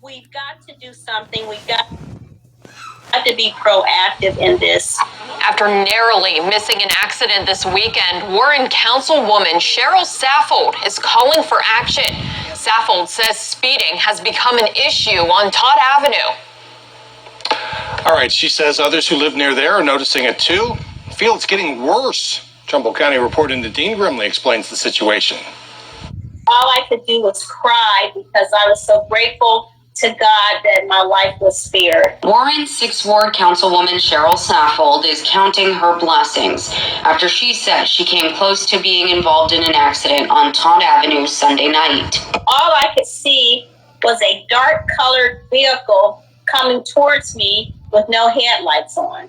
We've got to do something. We've got to be proactive in this. After narrowly missing an accident this weekend, Warren Councilwoman Cheryl Saffold is calling for action. Saffold says speeding has become an issue on Todd Avenue. All right, she says others who live near there are noticing it too. Feel it's getting worse. Trumbull County reporter Nadine Grimley explains the situation. All I could do was cry because I was so grateful to God that my life was spared. Warren 6th Ward Councilwoman Cheryl Saffold is counting her blessings after she said she came close to being involved in an accident on Todd Avenue Sunday night. All I could see was a dark-colored vehicle coming towards me with no headlights on.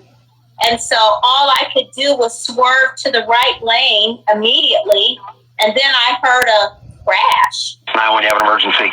And so all I could do was swerve to the right lane immediately, and then I heard a crash. When you have an emergency.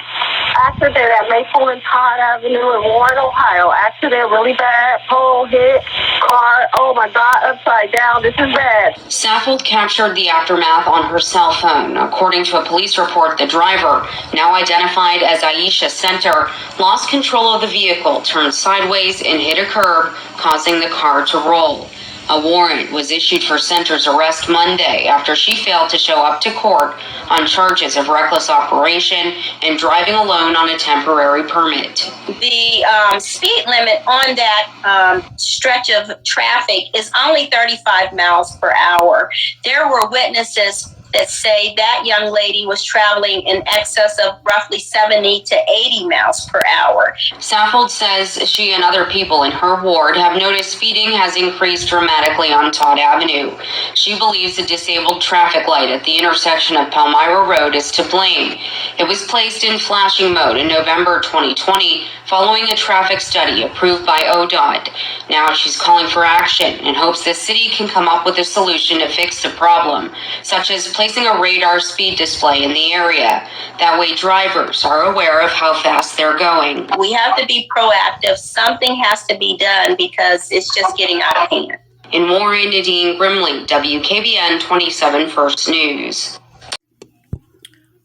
Accident at Maple and Todd Avenue in Warren, Ohio. Accident, really bad. Pole hit, car, oh my God, upside down. This is bad. Saffold captured the aftermath on her cell phone. According to a police report, the driver, now identified as Aisha Center, lost control of the vehicle, turned sideways, and hit a curb, causing the car to roll. A warrant was issued for Center's arrest Monday after she failed to show up to court on charges of reckless operation and driving alone on a temporary permit. The speed limit on that stretch of traffic is only 35 miles per hour. There were witnesses that say that young lady was traveling in excess of roughly 70 to 80 miles per hour. Saffold says she and other people in her ward have noticed speeding has increased dramatically on Todd Avenue. She believes the disabled traffic light at the intersection of Palmyra Road is to blame. It was placed in flashing mode in November 2020 following a traffic study approved by ODOT. Now she's calling for action and hopes the city can come up with a solution to fix the problem, such as placing a radar speed display in the area. That way drivers are aware of how fast they're going. We have to be proactive. Something has to be done because it's just getting out of hand. In Warren, Nadine Grimley, WKBN 27 First News.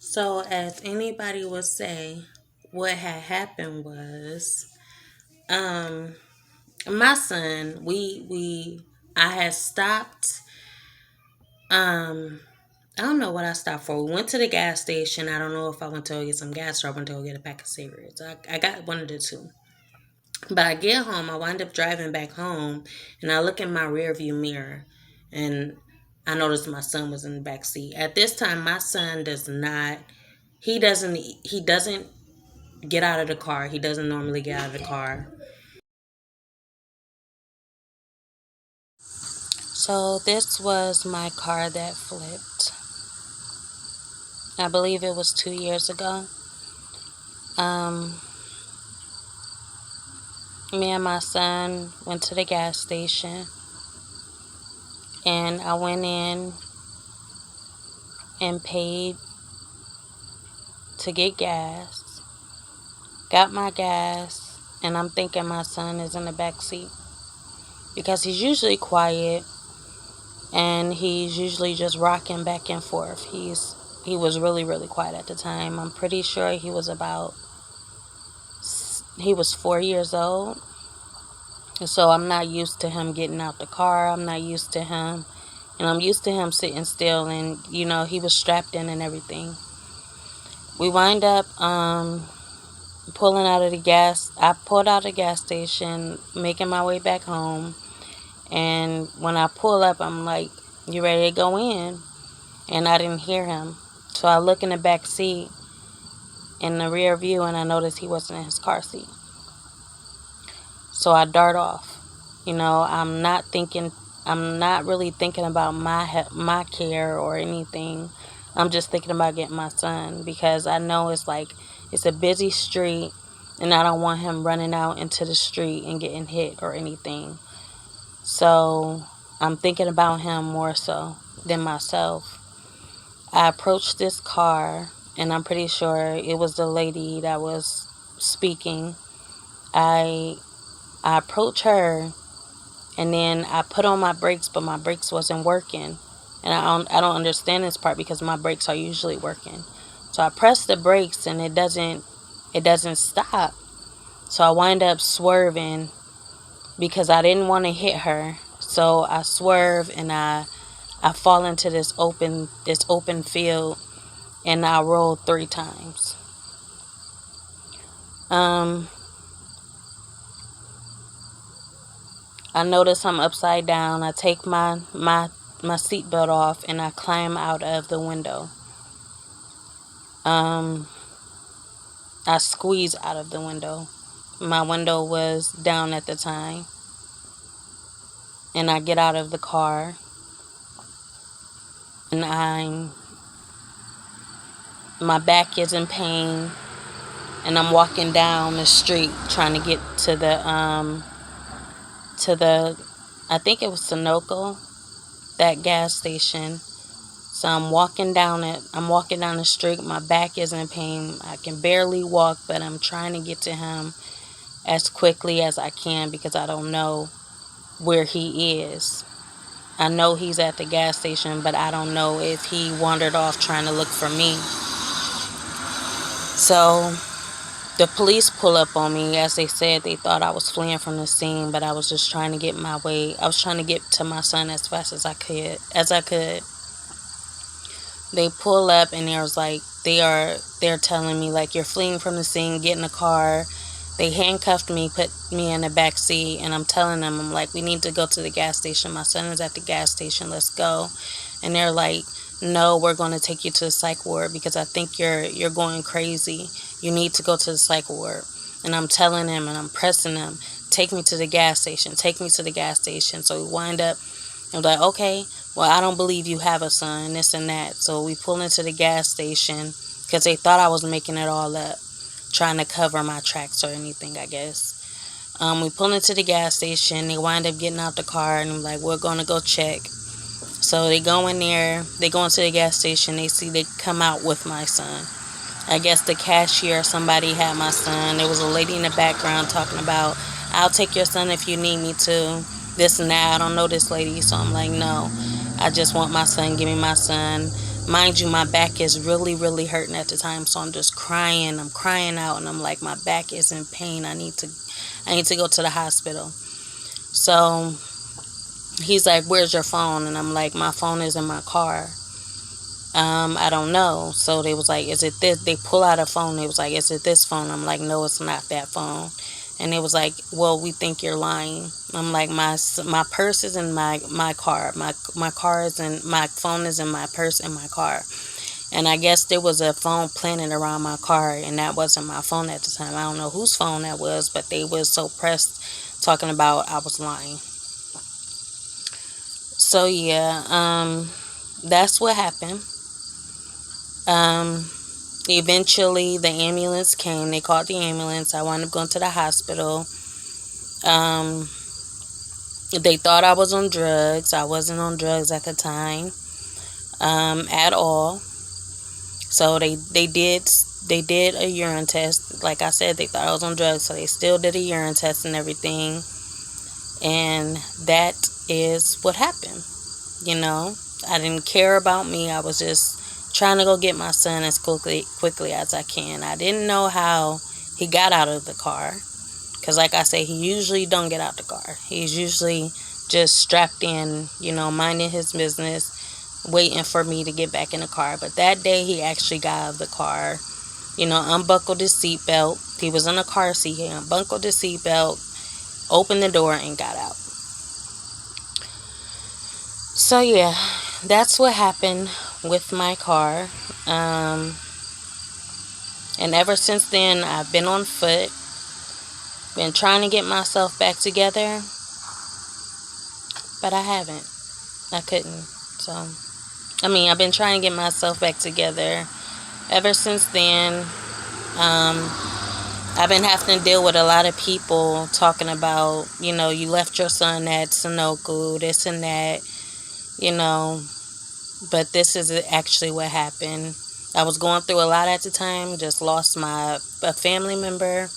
So as anybody would say, what had happened was, my son, I had stopped, I don't know what I stopped for. We went to the gas station. I don't know if I went to go get some gas or I went to go get a pack of cigarettes. I got one of the two. But I get home, I wind up driving back home, and I look in my rearview mirror, and I noticed my son was in the back seat. At this time, my son doesn't get out of the car. He doesn't normally get out of the car. So this was my car that flipped. I believe it was 2 years ago. Me and my son went to the gas station, and I went in and paid to get gas, got my gas, and I'm thinking my son is in the back seat because he's usually quiet and he's usually just rocking back and forth. He was really, really quiet at the time. I'm pretty sure he was 4 years old. So I'm not used to him getting out the car. I'm not used to him. And I'm used to him sitting still. And, he was strapped in and everything. We wind up pulling out of the gas. I pulled out of the gas station, making my way back home. And when I pull up, I'm like, you ready to go in? And I didn't hear him. So I look in the back seat in the rear view, and I noticed he wasn't in his car seat. So I dart off. I'm not really thinking about my care or anything. I'm just thinking about getting my son because I know it's a busy street and I don't want him running out into the street and getting hit or anything. So I'm thinking about him more so than myself. I approached this car, and I'm pretty sure it was the lady that was speaking. I approached her, and then I put on my brakes, but my brakes wasn't working. And I don't understand this part because my brakes are usually working. So I pressed the brakes, and it doesn't stop. So I wind up swerving because I didn't want to hit her. So I swerve and I fall into this open field, and I roll 3 times. I notice I'm upside down. I take my seatbelt off and I climb out of the window. I squeeze out of the window. My window was down at the time. And I get out of the car. And my back is in pain. And I'm walking down the street trying to get to the I think it was Sunoco, that gas station. So I'm walking down the street. My back is in pain. I can barely walk, but I'm trying to get to him as quickly as I can because I don't know where he is. I know he's at the gas station, but I don't know if he wandered off trying to look for me. So the police pull up on me. As they said, they thought I was fleeing from the scene, but I was just trying to get my way. I was trying to get to my son as fast as I could. They pull up and there's like they're telling me like, you're fleeing from the scene, get in the car. They handcuffed me, put me in the back seat, and I'm telling them, I'm like, we need to go to the gas station. My son is at the gas station. Let's go. And they're like, no, we're going to take you to the psych ward because I think you're going crazy. You need to go to the psych ward. And I'm telling them and I'm pressing them, take me to the gas station. Take me to the gas station. So we wind up, I'm like, okay, well, I don't believe you have a son, this and that. So we pull into the gas station because they thought I was making it all up, trying to cover my tracks or anything, I guess. We pull into the gas station. They wind up getting out the car, and I'm like, we're going to go check. So they go in there. They go into the gas station. They come out with my son. I guess the cashier, somebody had my son. There was a lady in the background talking about, I'll take your son if you need me to, this and that. I don't know this lady. So I'm like, no, I just want my son. Give me my son. Mind you, my back is really, really hurting at the time. So I'm just crying. I'm crying out. And I'm like, my back is in pain. I need to go to the hospital. So he's like, where's your phone? And I'm like, my phone is in my car. I don't know. So they was like, is it this? They pull out a phone. They was like, is it this phone? I'm like, no, it's not that phone. And they was like, well, we think you're lying. I'm like, my purse is in my car. My car is in, my phone is in my purse in my car. And I guess there was a phone planted around my car, and that wasn't my phone at the time. I don't know whose phone that was, but they was so pressed talking about I was lying. So yeah, that's what happened. Eventually the ambulance came. They called the ambulance. I wound up going to the hospital. They thought I was on drugs. I wasn't on drugs at the time, at all. So they did a urine test. Like I said, they thought I was on drugs, so they still did a urine test and everything. And that is what happened. You know, I didn't care about me. I was just trying to go get my son as quickly as I can. I didn't know how he got out of the car, because like I say, he usually don't get out the car. He's usually just strapped in, you know, minding his business, waiting for me to get back in the car. But that day he actually got out of the car, you know, unbuckled his seatbelt. He was in a car seat. He unbuckled his seatbelt, opened the door, and got out. So yeah, that's what happened with my car. And ever since then, I've been on foot, been trying to get myself back together, but I haven't. I couldn't. So, I've been trying to get myself back together. Ever since then, I've been having to deal with a lot of people talking about, you know, you left your son at Sunoco, this and that, you know. But this is actually what happened. I was going through a lot at the time. Just lost a family member.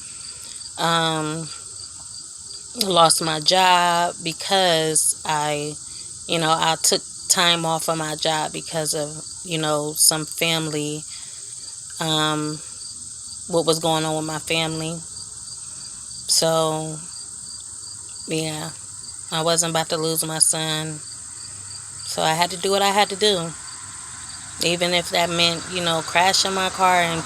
Lost my job because I took time off of my job because of, you know, some family, what was going on with my family. So, yeah, I wasn't about to lose my son. So I had to do what I had to do. Even if that meant, crashing my car and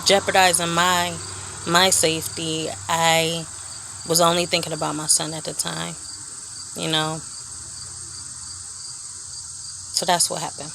jeopardizing my safety, I was only thinking about my son at the time. So that's what happened.